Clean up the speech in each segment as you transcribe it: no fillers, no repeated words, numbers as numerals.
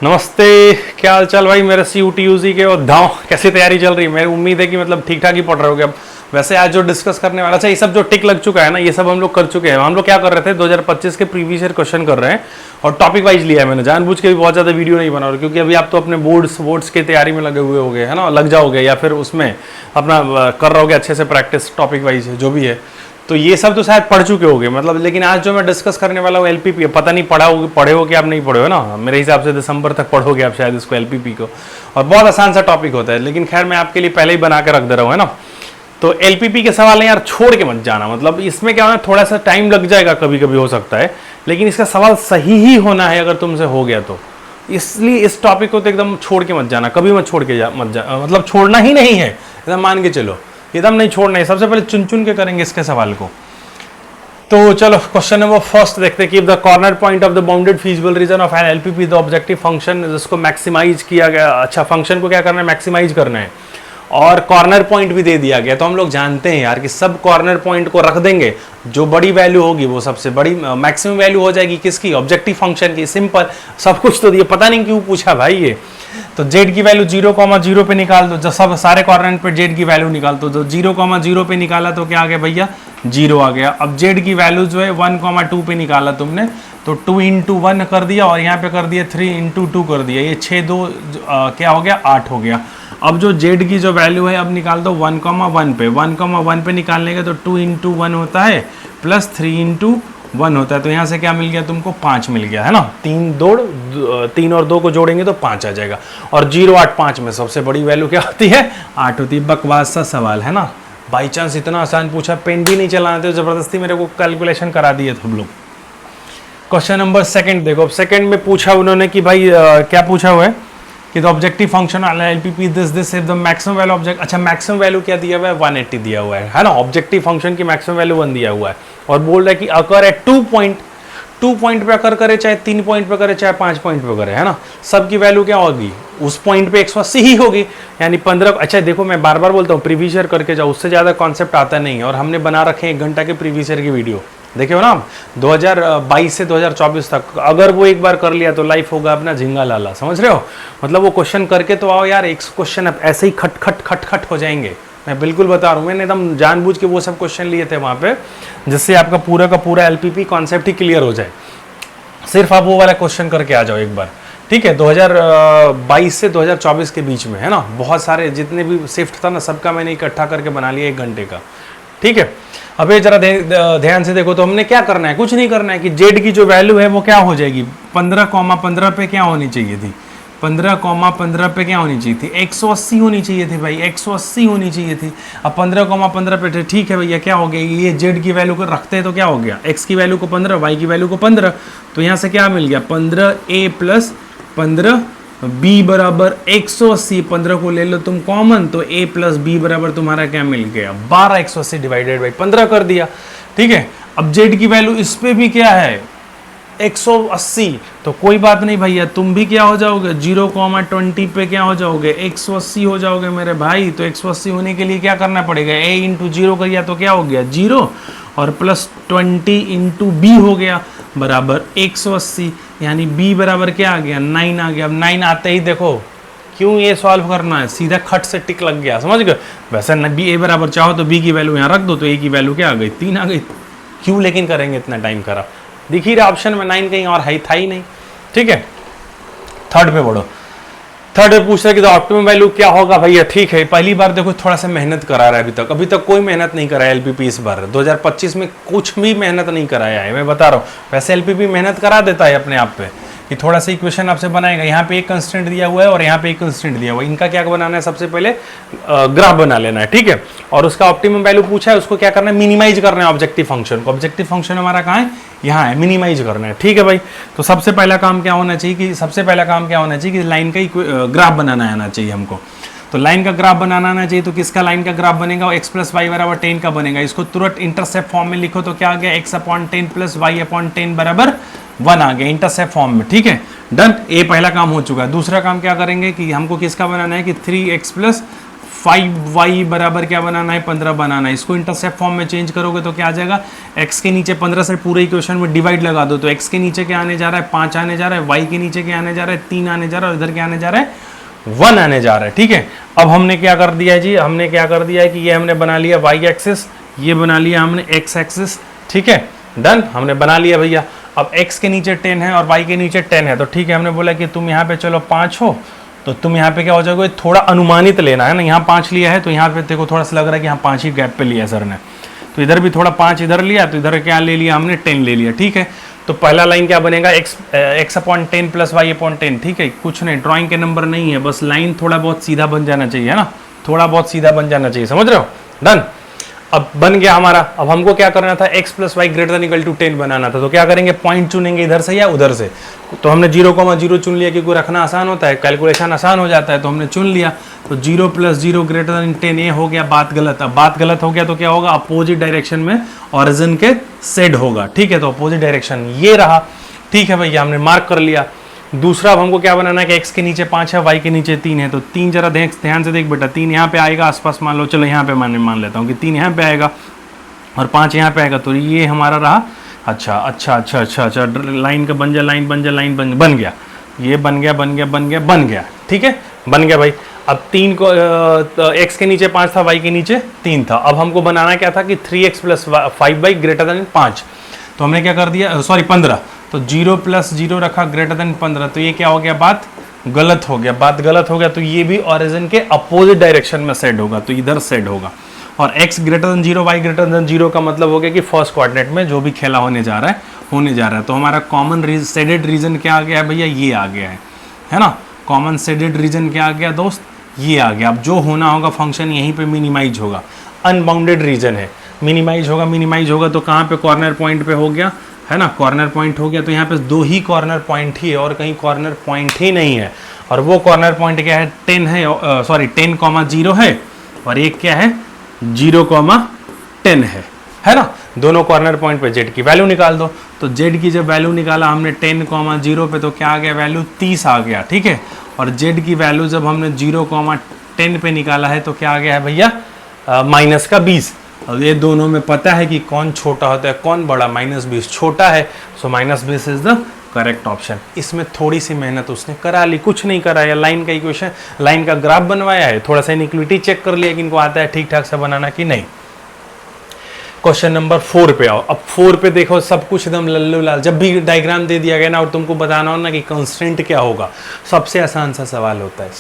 नमस्ते। क्या हाल चाल भाई मेरे CUT-UG के और धाव कैसी तैयारी चल रही है? मेरी उम्मीद है कि मतलब ठीक ठाक ही पढ़ रहे होगे। अब वैसे आज जो डिस्कस करने वाला था ये सब जो टिक लग चुका है ना, ये सब हम लोग कर चुके हैं। हम लोग क्या कर रहे थे 2025 के प्रीवियस ईयर क्वेश्चन कर रहे हैं और टॉपिक वाइज लिया है मैंने। जानबूझ के भी बहुत ज़्यादा वीडियो नहीं बना रहा क्योंकि अभी आप तो अपने बोर्ड्स की तैयारी में लगे हुए होगे, है ना, लग जाओगे या फिर उसमें अपना कर रहोगे अच्छे से प्रैक्टिस टॉपिक वाइज जो भी है। तो ये सब तो शायद पढ़ चुके होगे मतलब, लेकिन आज जो मैं डिस्कस करने वाला हूँ LPP, पता नहीं पढ़े हो कि आप नहीं पढ़े हो ना। मेरे हिसाब से दिसंबर तक पढ़ोगे आप शायद इसको LPP को, और बहुत आसान सा टॉपिक होता है, लेकिन खैर मैं आपके लिए पहले ही बना के रख दे रहा हूँ, है ना। तो LPP के सवाल है यार, छोड़ के मत जाना। मतलब इसमें क्या होना, थोड़ा सा टाइम लग जाएगा, कभी कभी हो सकता है, लेकिन इसका सवाल सही ही होना है अगर तुमसे हो गया तो। इसलिए इस टॉपिक को तो एकदम छोड़ के मत जाना, कभी मत छोड़ के मतलब छोड़ना ही नहीं है, एकदम मान के चलो, एकदम नहीं छोड़ना है। सबसे पहले चुन चुन के करेंगे इसके सवाल को। तो चलो क्वेश्चन नंबर फर्स्ट देखते हैं कि the corner point of the bounded feasible region of an LPP the objective function, जिसको मैक्सिमाइज किया गया। अच्छा, फंक्शन को क्या करना है, मैक्सिमाइज करना है, और कॉर्नर पॉइंट भी दे दिया गया। तो हम लोग जानते हैं यार कि सब कॉर्नर पॉइंट को रख देंगे, जो बड़ी वैल्यू होगी वो सबसे बड़ी मैक्सिमम वैल्यू हो जाएगी किसकी, ऑब्जेक्टिव फंक्शन की। सिंपल, सब कुछ तो दिया, पता नहीं क्यों पूछा भाई ये। तो z की वैल्यू 0,0 पे निकाल दो, जो सब सारे कॉर्नर पे z की वैल्यू निकाल दो। तो 0,0 पे निकाला तो क्या आ गया भैया, 0 आ गया। अब z की वैल्यू जो है 1,2 पे निकाला तुमने, तो 2 × 1 कर दिया, और यहाँ पे कर दिया 3 × 2 कर दिया। ये 6 2 क्या हो गया, 8 हो गया। अब जो z की जो वैल्यू है अब निकाल दो 1,1 पे। 1,1 पे निकालने का तो 2 × 1 होता है प्लस 3 × 1 होता है। तो यहाँ से क्या मिल गया तुमको, 5 मिल गया, है ना। 3 और 2 को जोड़ेंगे तो 5 आ जाएगा। और 0, 8, 5 में सबसे बड़ी वैल्यू क्या होती है, 8 होती है। बकवास सा सवाल है ना, बाई चांस इतना आसान पूछा, पेन भी नहीं चलाना थे, जबरदस्ती मेरे को कैलकुलेशन करा दिए तुम लोग। क्वेश्चन नंबर सेकंड देखो। अब सेकंड में पूछा उन्होंने कि भाई क्या पूछा हुआ है कि the objective function LPP this if the maximum value object. अच्छा, मैक्सिमम वैल्यू क्या दिया हुआ है, 180 दिया हुआ है ना। ऑब्जेक्टिव फंक्शन की मैक्सिमम वैल्यू 1 दिया हुआ है, और बोल रहा है कि अकर एट 2 पॉइंट पे अकर करे, चाहे 3 पॉइंट पे करे, चाहे 5 पॉइंट पे करे, है ना। सबकी वैल्यू क्या होगी, उस पॉइंट पे 180 ही होगी, यानी 15। अच्छा देखो, मैं बार बार बोलता हूँ प्रीवियस ईयर करके जाओ, उससे ज़्यादा कॉन्सेप्ट आता नहीं है। और हमने बना रखे हैं 1 घंटा के प्रीवियस ईयर की वीडियो, देखे हो ना, 2022 से 2024 तक। अगर वो एक बार कर लिया तो लाइफ होगा अपना झिंगा लाला, समझ रहे हो। मतलब वो क्वेश्चन करके तो आओ यार, एक क्वेश्चन ऐसे ही खट खट खट खट हो जाएंगे, मैं बिल्कुल बता रहा हूँ। मैंने एकदम जानबूझ के वो सब क्वेश्चन लिए थे वहाँ पे, जिससे आपका पूरा का पूरा LPP कॉन्सेप्ट ही क्लियर हो जाए। सिर्फ आप वो वाला क्वेश्चन करके आ जाओ एक बार, ठीक है। 2022 से 2024 के बीच में, है ना। बहुत सारे जितने भी शिफ्ट था ना, सबका मैंने इकट्ठा करके बना लिया 1 घंटे का, ठीक है। अब ये जरा ध्यान से देखो। तो हमने क्या करना है, कुछ नहीं करना है कि z की जो वैल्यू है वो क्या हो जाएगी, 15,15 पे क्या होनी चाहिए थी, 15,15 पे क्या होनी चाहिए थी, 180 होनी चाहिए थी भाई, 180 होनी चाहिए थी। अब 15,15 पे ठीक है भैया, क्या हो गया, ये z की वैल्यू को रखते हैं तो क्या हो गया, x की वैल्यू को 15, y की वैल्यू को 15। तो यहाँ से क्या मिल गया, 15a + 15b बराबर 180। 15 को ले लो तुम कॉमन, तो a + b बराबर तुम्हारा क्या मिल गया, 12। 180 डिवाइडेड बाई 15 कर दिया, ठीक है। अब z की वैल्यू इस पे भी क्या है, 180। तो कोई बात नहीं भैया, तुम भी क्या हो जाओगे, 0,20 पे क्या हो जाओगे, 180 हो जाओगे मेरे भाई। तो 180 होने के लिए क्या करना पड़ेगा, a × 0 करिए तो क्या हो गया 0, और प्लस 20 × b हो गया बराबर 180, यानी b बराबर क्या आ गया, 9 आ गया। अब 9 आते ही देखो, क्यों ये सॉल्व करना है, सीधा खट से टिक लग गया, समझ गए। वैसे न b a बराबर चाहो तो b की वैल्यू यहाँ रख दो, तो a की वैल्यू क्या आ गई, 3 आ गई। क्यों लेकिन करेंगे इतना टाइम खराब, दिख ही रहा ऑप्शन में 9 कहीं और है था ही नहीं, ठीक है। थर्ड पे बढ़ो। थर्ड पे पूछ रहा है कि ऑप्टिमम वैल्यू क्या होगा भैया, ठीक है। पहली बार देखो थोड़ा सा मेहनत करा रहा है, अभी तक कोई मेहनत नहीं कराया LPP इस बार 2025 में, कुछ भी मेहनत नहीं कराया है, मैं बता रहा हूँ। वैसे LPP मेहनत करा देता है अपने आप पे, कि थोड़ा सा इक्वेशन आपसे बनाएगा। यहाँ पे एक कंस्टेंट दिया हुआ है और यहाँ पे एक कंस्टेंट दिया हुआ है, इनका क्या बनाना है, सबसे पहले ग्राफ बना लेना है, ठीक है। और उसका ऑप्टिमम वैल्यू पूछा है, उसको क्या करना है, मिनिमाइज करना है ऑब्जेक्टिव फंक्शन को। ऑब्जेक्टिव फंक्शन हमारा कहाँ है, यहाँ है, मिनिमाइज करना है, ठीक है भाई। तो सबसे पहला काम क्या होना चाहिए कि लाइन का ग्राफ बनाना आना चाहिए हमको। तो लाइन का ग्राफ बनाना आना चाहिए, तो किसका लाइन का ग्राफ बनेगा, x + y बराबर 10 का बनेगा। इसको तुरंत इंटरसेप्ट फॉर्म में लिखो तो क्या आ गया, x/10 + y/10 बराबर 1 आ गया इंटरसेप्ट फॉर्म में, ठीक है। डन, ये पहला काम हो चुका है। दूसरा काम क्या करेंगे कि हमको किसका बनाना है कि 3x + 5y बराबर क्या बनाना है, 15 बनाना है। इसको इंटरसेप्ट फॉर्म में चेंज करोगे तो क्या आ जाएगा, x के नीचे 15 से पूरे इक्वेशन में डिवाइड लगा दो, तो x के नीचे क्या आने जा रहा है, 5 आने जा रहा है, y के नीचे क्या आने जा रहा है, 3 आने जा रहा है, और इधर क्या आने जा रहा है, 1 आने जा रहा है। ठीक है, अब हमने क्या कर दिया है जी, हमने क्या कर दिया है कि ये हमने बना लिया y एक्सिस, ये बना लिया हमने x एक्सिस। ठीक है, डन, हमने बना लिया भैया। अब x के नीचे 10 है और y के नीचे 10 है, तो ठीक है, हमने बोला कि तुम यहाँ पे चलो 5 हो, तो तुम यहाँ पे क्या हो जाओगे, थोड़ा अनुमानित लेना है ना, यहाँ 5 लिया है तो यहाँ पे देखो थोड़ा सा लग रहा है कि यहाँ 5 ही गैप पे लिया सर ने, तो इधर भी थोड़ा 5 इधर लिया, तो इधर क्या ले लिया हमने, 10 ले लिया। ठीक है, तो पहला लाइन क्या बनेगा, x upon 10 plus y upon 10। ठीक है, कुछ नहीं, ड्राइंग के नंबर नहीं है, बस लाइन थोड़ा बहुत सीधा बन जाना चाहिए, है ना, थोड़ा बहुत सीधा बन जाना चाहिए, समझ रहे हो, डन। अब बन गया हमारा। अब हमको क्या करना था, x plus y greater than equal to 10 बनाना था, तो क्या करेंगे, पॉइंट चुनेंगे इधर से या उधर से। तो हमने 0,0 चुन लिया, क्योंकि रखना आसान होता है, कैलकुलेशन आसान हो जाता है, तो हमने चुन लिया। तो 0 प्लस 0 ग्रेटर देन 10, ये हो गया बात गलत। अब बात गलत हो गया तो क्या होगा, अपोजिट डायरेक्शन में ऑरिजिन के सेड होगा। ठीक है, तो अपोजिट डायरेक्शन ये रहा। ठीक है भैया, हमने मार्क कर लिया। दूसरा अब हमको क्या बनाना है कि x के नीचे 5 है, y के नीचे 3 है, तो 3 जरा ध्यान से देख बेटा, 3 यहाँ पे आएगा आसपास, मान लो, चलो यहाँ पे मान लेता हूँ कि 3 यहाँ पे आएगा और 5 यहाँ पे आएगा, तो ये हमारा रहा। अच्छा, लाइन का बन गया, लाइन बन गया, ये बन गया। ठीक है, बन गया भाई। अब 3 को x के नीचे 5 था, y के नीचे 3 था। अब हमको बनाना क्या था कि 3x plus 5y greater than 5, तो हमने क्या कर दिया, सॉरी 15, तो 0 प्लस 0 रखा ग्रेटर देन 15, तो ये क्या हो गया, बात गलत हो गया। तो ये भी ऑरिजिन के अपोजिट डायरेक्शन में सेट होगा, तो इधर सेट होगा। और x greater than 0, y greater than 0 का मतलब हो गया कि फर्स्ट कोऑर्डिनेट में जो भी खेला होने जा रहा है। तो हमारा कॉमन शेडेड रीजन क्या आ गया है भैया, ये आ गया है ना। कॉमन शेडेड रीजन क्या आ गया दोस्त, ये आ गया। अब जो होना होगा फंक्शन यहीं पे मिनिमाइज होगा, अनबाउंडेड रीजन है, मिनिमाइज होगा तो कहाँ पे, कॉर्नर पॉइंट पे हो गया, है ना, कॉर्नर पॉइंट हो गया। तो यहाँ पे 2 ही कॉर्नर पॉइंट ही है और कहीं कॉर्नर पॉइंट ही नहीं है। और वो कॉर्नर पॉइंट क्या है, 10 है, 10,0 है, और एक क्या है, 0,10 है ना। दोनों कॉर्नर पॉइंट पे z की वैल्यू निकाल दो। तो z की जब वैल्यू निकाला हमने 10,0 पे, तो क्या आ गया, वैल्यू 30 आ गया। ठीक है, और z की वैल्यू जब हमने 0,10 पे निकाला है, तो क्या आ गया है भैया, -20। अब ये दोनों में पता है कि कौन छोटा होता है कौन बड़ा, -20 छोटा है, सो -20 इज द करेक्ट ऑप्शन। इसमें थोड़ी सी मेहनत उसने करा ली, कुछ नहीं कराया, लाइन का इक्वेशन, लाइन का ग्राफ बनवाया है, थोड़ा सा इनइक्विटी चेक कर लिया कि इनको आता है ठीक ठाक से बनाना कि नहीं। क्वेश्चन नंबर 4 पे आओ। अब 4 पे देखो, सब कुछ एकदम लल्लू लाल। जब भी डायग्राम दे दिया गया ना और तुमको बताना हो ना कि कंस्ट्रेंट क्या होगा, सबसे आसान सा सवाल होता है,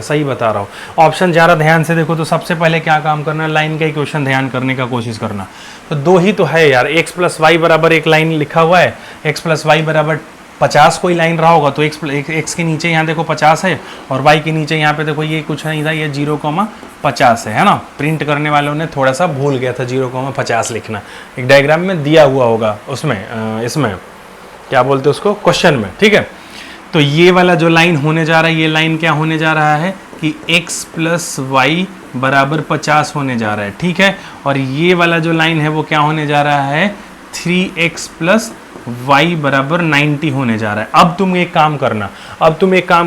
सही बता रहा हूँ। ऑप्शन ज़रा ध्यान से देखो, तो सबसे पहले क्या काम करना है, लाइन का इक्वेशन ध्यान करने का कोशिश करना। तो 2 ही तो है यार, x प्लस वाई बराबर एक लाइन लिखा हुआ है, x प्लस वाई बराबर 50 कोई लाइन रहा होगा, तो x के नीचे यहाँ देखो 50 है, और y के नीचे यहाँ पे देखो ये कुछ नहीं था, ये 0,50 है ना। प्रिंट करने वालों ने थोड़ा सा भूल गया था 0,50 लिखना, एक डायग्राम में दिया हुआ होगा उसमें, इसमें क्या बोलते हैं उसको, क्वेश्चन में। ठीक है, तो ये वाला जो लाइन होने जा रहा है, ये लाइन क्या होने जा रहा है कि x प्लस वाई बराबर 50 होने जा रहा है। ठीक है, और ये वाला जो लाइन है वो क्या होने जा रहा है, 3x प्लस y बराबर 90 होने जा रहा है। अब तुम एक काम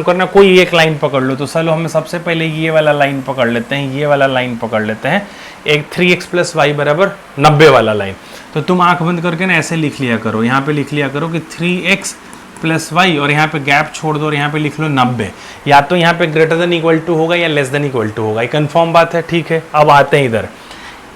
करना, कोई एक लाइन पकड़ लो। तो चलो हम सबसे पहले ये वाला लाइन पकड़ लेते हैं, एक 3x प्लस वाई बराबर 90 वाला लाइन। तो तुम आंख बंद करके ना ऐसे लिख लिया करो, यहाँ पे लिख लिया करो कि 3x प्लस वाई, और यहाँ पे गैप छोड़ दो और यहाँ पे लिख लो 90। या तो यहाँ पे ग्रेटर देन इक्वल टू होगा या लेस देन इक्वल टू होगा, ये कंफर्म बात है। ठीक है, अब आते हैं इधर,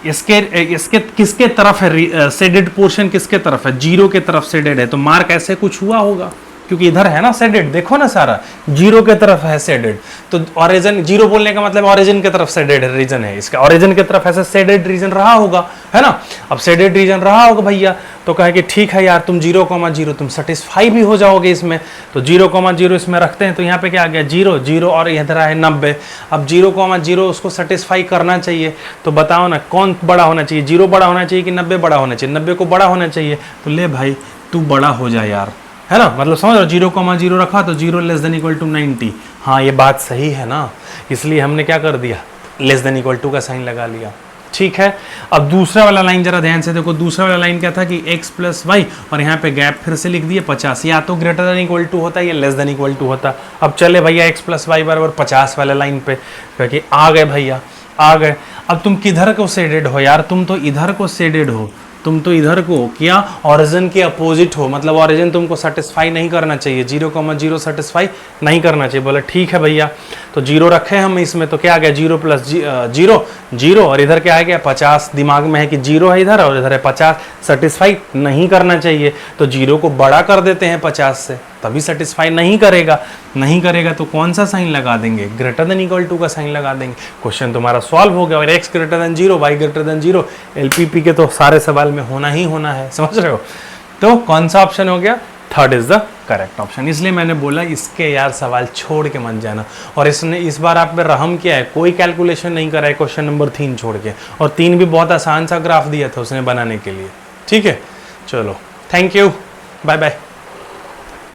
इसके किसके तरफ है शेडेड पोर्शन, किसके तरफ है, 0 के तरफ शेडेड है, तो मार्क ऐसे कुछ हुआ होगा, क्योंकि इधर है ना शेडेड, देखो ना सारा 0 के तरफ है शेडेड। तो ऑरिजिन, 0 बोलने का मतलब ऑरिजिन के तरफ शेडेड रीजन है, इसका ऑरिजिन के तरफ ऐसा शेडेड रीजन रहा होगा, है ना। अब शेडेड रीजन रहा होगा भैया, तो कहे कि ठीक है यार, तुम 0,0 तुम सेटिस्फाई भी हो जाओगे इसमें। तो 0,0 इसमें रखते हैं, तो यहाँ पे क्या आ गया, 0 और इधर है 90। अब 0,0 उसको सेटिस्फाई करना चाहिए, तो बताओ ना कौन बड़ा होना चाहिए, 0 बड़ा होना चाहिए कि 90 बड़ा होना चाहिए, 90 को बड़ा होना चाहिए। तो ले भाई तू बड़ा हो जा यार, है ना, मतलब समझ लो, 0,0 रखा तो 0 लेस देन इक्वल टू 90। हाँ, ये बात सही है ना, इसलिए हमने क्या कर दिया, लेस देन इक्वल टू का साइन लगा लिया। ठीक है। अब दूसरा वाला लाइन जरा ध्यान से देखो, दूसरा वाला लाइन क्या था कि x प्लस वाई, और यहाँ पे गैप फिर से लिख दिए 50, या तो ग्रेटर देन इक्वल टू होता या लेस देन इक्वल टू होता। अब चले भैया x प्लस वाई बराबर 50 वाले लाइन पे, क्योंकि आ गए भैया, आ गए। अब तुम किधर को शेडेड हो यार, तुम तो इधर को शेडेड हो, तुम तो इधर को क्या ओरिजिन के अपोजिट हो, मतलब ओरिजिन तुमको सेटिस्फाई नहीं करना चाहिए, 0,0 सेटिस्फाई नहीं करना चाहिए। बोले ठीक है भैया, तो 0 रखे हम इसमें, तो क्या आ गया 0 प्लस 0 0, और इधर क्या आ गया 50, दिमाग में है कि 0 है इधर और इधर है 50, सेटिस्फाई नहीं करना चाहिए, तो 0 को बड़ा कर देते हैं 50 से, तभी सेटिस्फाई नहीं करेगा। नहीं करेगा तो कौन सा साइन लगा देंगे, ग्रेटर देन इक्वल टू का साइन लगा देंगे, क्वेश्चन तुम्हारा सॉल्व हो गया। और x greater than 0, y greater than 0, LPP के तो सारे सवाल में होना ही होना है, समझ रहे हो। तो कौन सा ऑप्शन हो गया, third is the correct option. इसलिए मैंने बोला इसके यार सवाल छोड़ के मत जाना। और इसने इस बार आप पे रहम किया है, कोई कैलकुलेशन नहीं करा है क्वेश्चन नंबर 3 छोड़ के, और 3 भी बहुत आसान सा ग्राफ दिया था उसने बनाने के लिए। ठीक है, चलो थैंक यू, बाय बाय।